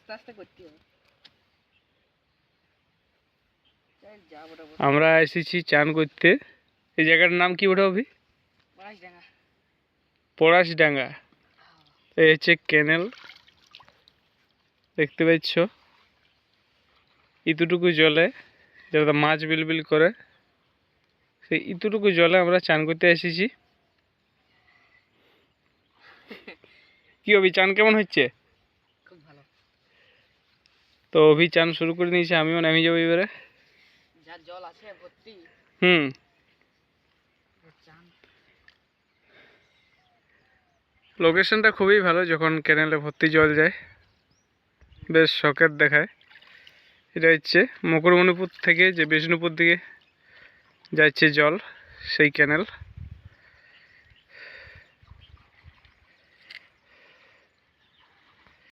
আস্তে আস্তে করতে হবে। আমরা এসেছি চান করতে। এই জায়গাটার নাম কি ওটা অভি? পলাশডাঙ্গা। পলাশডাঙ্গা। এই হচ্ছে ক্যানেল, দেখতে পাচ্ছ। এতটুকু জলে যেটা মাছ বিলবিল করে, সেই এতটুকু জলে আমরা চান করতে এসেছি। কি অভি, চান কেমন হচ্ছে? খুব ভালো। তো অভি চান শুরু করে নিয়েছে, আমিও নামিয়ে যাবো এবারে। যা জল আছে ভর্তি। লোকেশনটা খুবই ভালো, যখন ক্যানেলে ভর্তি জল যায় বেশ শখের দেখায়। এটা হচ্ছে মুকুটমণিপুর থেকে যে বিষ্ণুপুর দিকে যাচ্ছে জল, সেই ক্যানেল।